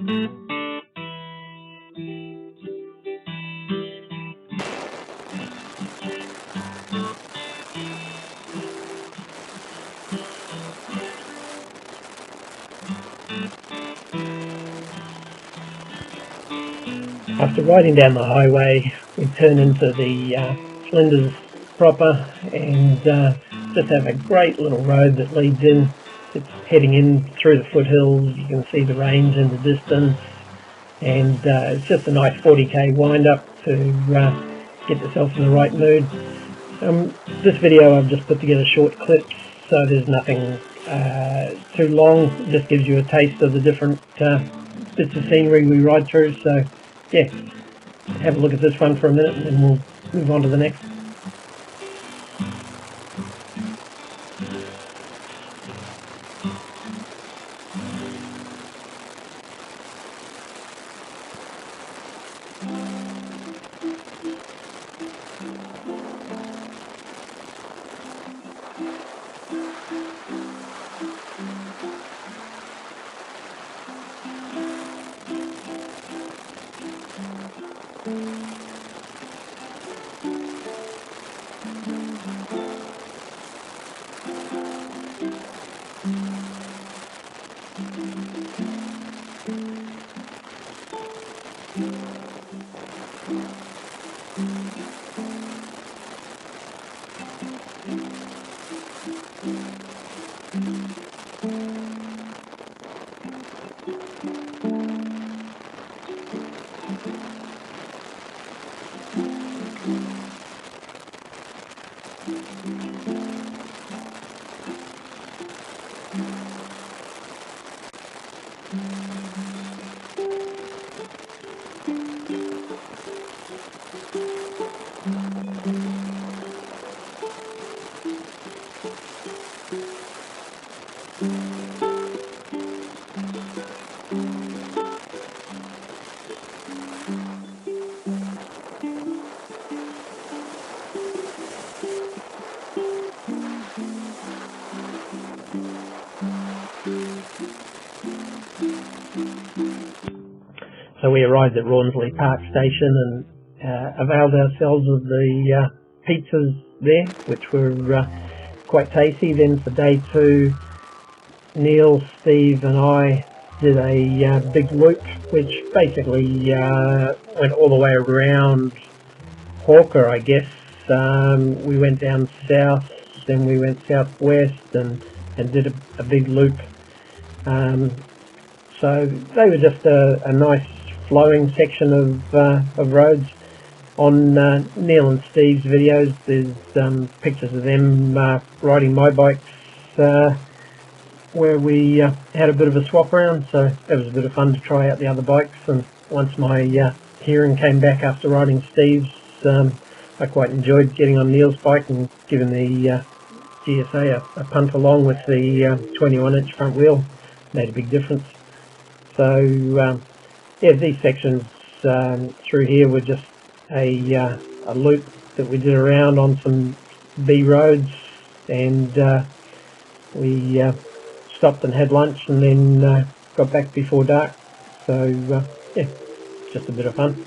After riding down the highway, we turn into the Flinders proper and just have a great little road that leads in. It's heading in through the foothills. You can see the range in the distance, and it's just a nice 40k wind up to get yourself in the right mood. This video I've just put together short clips, so there's nothing too long. It just gives you a taste of the different bits of scenery we ride through. So yeah, have a look at this one for a minute and then we'll move on to the next. So we arrived at Rawnsley Park Station and availed ourselves of the pizzas there, which were quite tasty. Then for day 2, Neil, Steve and I did a big loop, which basically went all the way around Hawker, I guess. We went down south, then we went southwest and did a big loop. So they were just a nice flowing section of roads. On Neil and Steve's videos, there's pictures of them riding my bikes where we had a bit of a swap around, so it was a bit of fun to try out the other bikes. And once my hearing came back after riding Steve's, I quite enjoyed getting on Neil's bike and giving the GSA a punt along with the 21-inch front wheel. Made a big difference. So yeah, these sections through here were just a loop that we did around on some B roads, and we stopped and had lunch and then got back before dark. So yeah, just a bit of fun.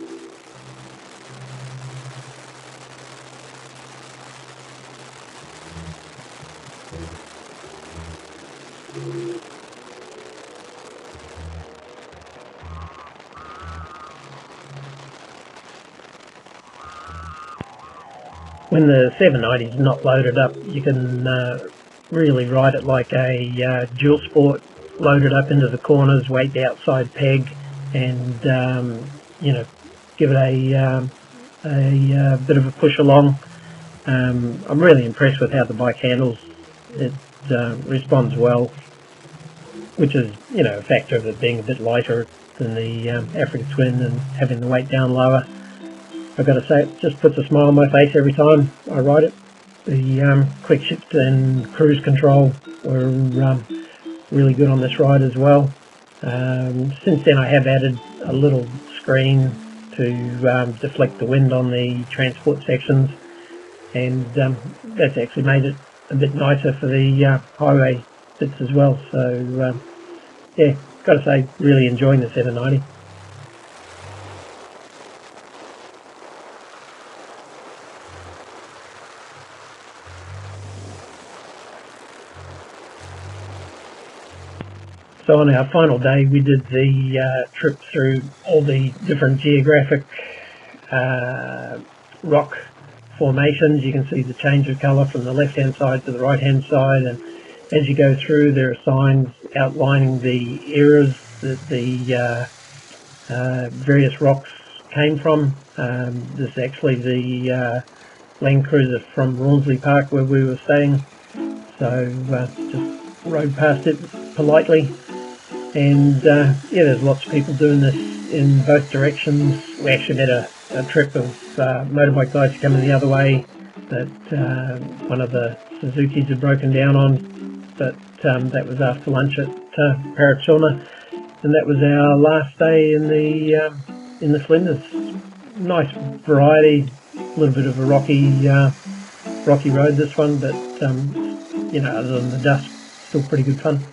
When the 790 is not loaded up, you can really ride it like a dual sport, loaded up into the corners, weight the outside peg, and you know, give it a bit of a push along. I'm really impressed with how the bike handles. It responds well, which is, you know, a factor of it being a bit lighter than the Africa Twin and having the weight down lower. I've got to say, it just puts a smile on my face every time I ride it. The quick shift and cruise control were really good on this ride as well. Since then I have added a little screen to deflect the wind on the transport sections, and that's actually made it a bit nicer for the highway bits as well. So yeah, got to say, really enjoying the 790. So on our final day, we did the trip through all the different geographic rock formations. You can see the change of colour from the left-hand side to the right-hand side, and as you go through, there are signs outlining the eras that the various rocks came from. This is actually the Land Cruiser from Rawnsley Park where we were staying, so just rode past it politely. And yeah, there's lots of people doing this in both directions. We actually met a trip of motorbike guys coming the other way that one of the Suzukis had broken down on, but that was after lunch at Parachilna, and that was our last day in the Flinders. Nice variety, a little bit of a rocky road this one, but you know, other than the dust, still pretty good fun.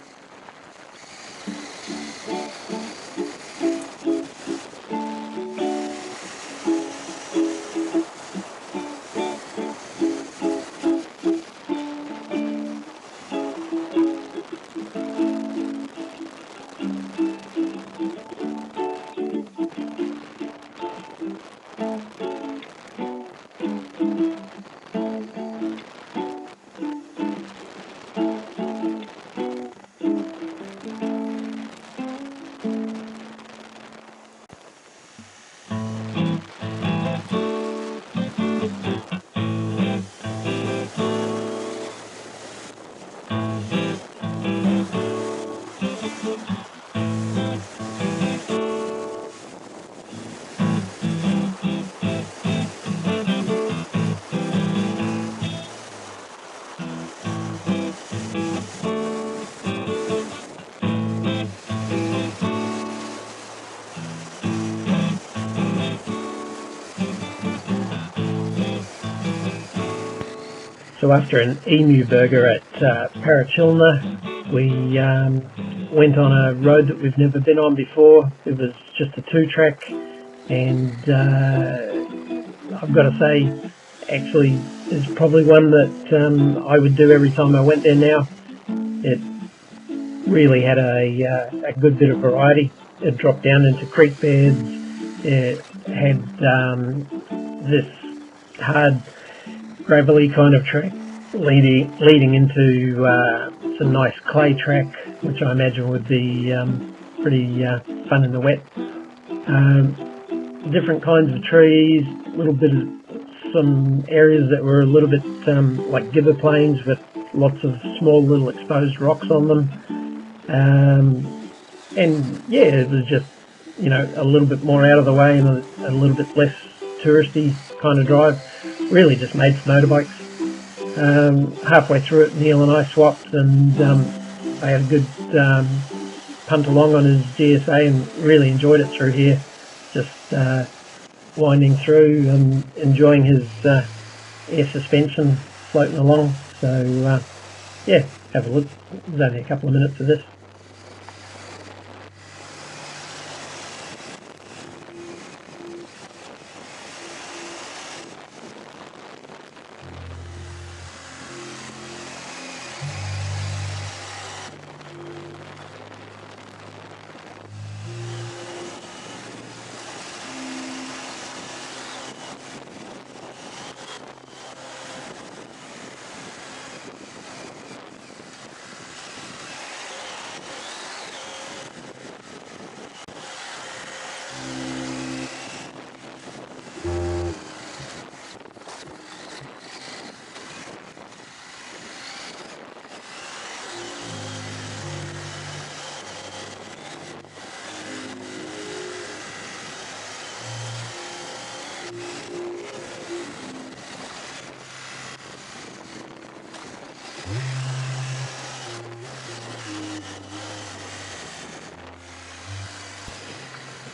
So after an emu burger at Parachilna, we went on a road that we've never been on before. It was just a 2-track, and I've got to say, actually, it's probably one that I would do every time I went there now. It really had a good bit of variety. It dropped down into creek beds. It had this hard gravelly kind of track leading into some nice clay track, which I imagine would be pretty fun in the wet. Different kinds of trees, a little bit of some areas that were a little bit like gibber plains with lots of small little exposed rocks on them. And yeah, it was just, you know, a little bit more out of the way and a little bit less touristy kind of drive. Really just made for motorbikes. Halfway through it, Neil and I swapped, and I had a good punt along on his GSA and really enjoyed it through here. Just winding through and enjoying his air suspension floating along. So yeah, have a look. There's only a couple of minutes of this.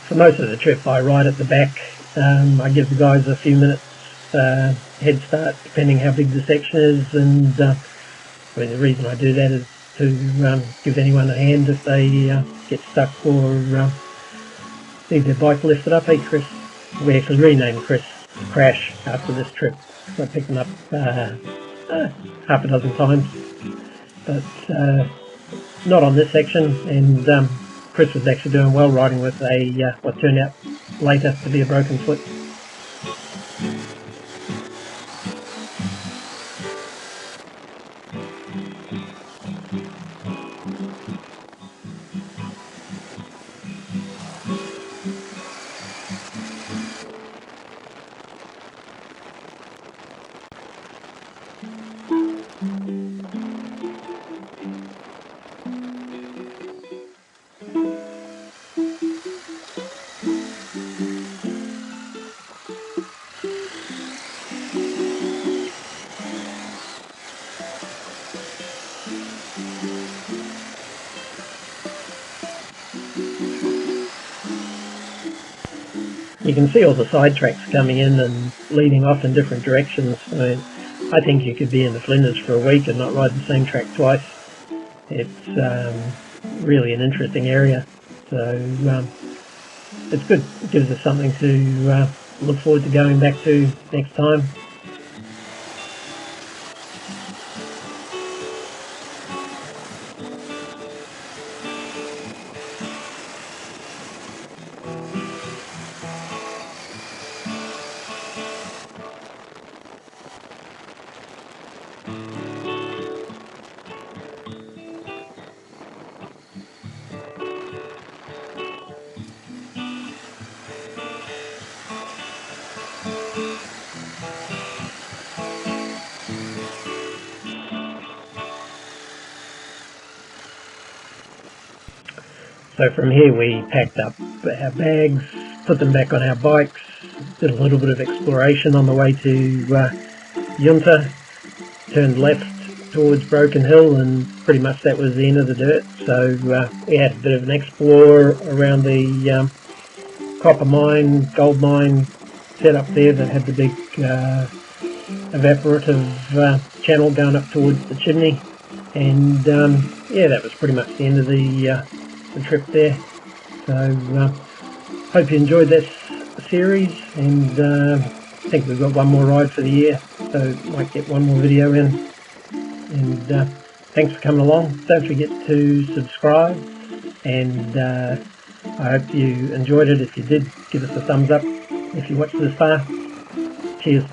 For most of the trip I ride at the back. I give the guys a few minutes head start depending how big the section is, and I mean, the reason I do that is to give anyone a hand if they get get stuck or need their bike lifted up. Hey Chris, we actually renamed Chris Crash after this trip. So I picked him up half a dozen times, but not on this section. And Chris was actually doing well riding with a what turned out later to be a broken foot. You can see all the side tracks coming in and leading off in different directions. I think you could be in the Flinders for a week and not ride the same track twice. It's really an interesting area, so it's good. It gives us something to look forward to going back to next time. So from here we packed up our bags, put them back on our bikes, did a little bit of exploration on the way to Yunta, turned left towards Broken Hill, and pretty much that was the end of the dirt. So we had a bit of an explore around the copper mine, gold mine set up there that had the big evaporative channel going up towards the chimney, and yeah, that was pretty much the end of the trip there. So hope you enjoyed this series, and I think we've got one more ride for the year, so might get one more video in. And thanks for coming along. Don't forget to subscribe, and I hope you enjoyed it. If you did, give us a thumbs up if you watched this far. Cheers.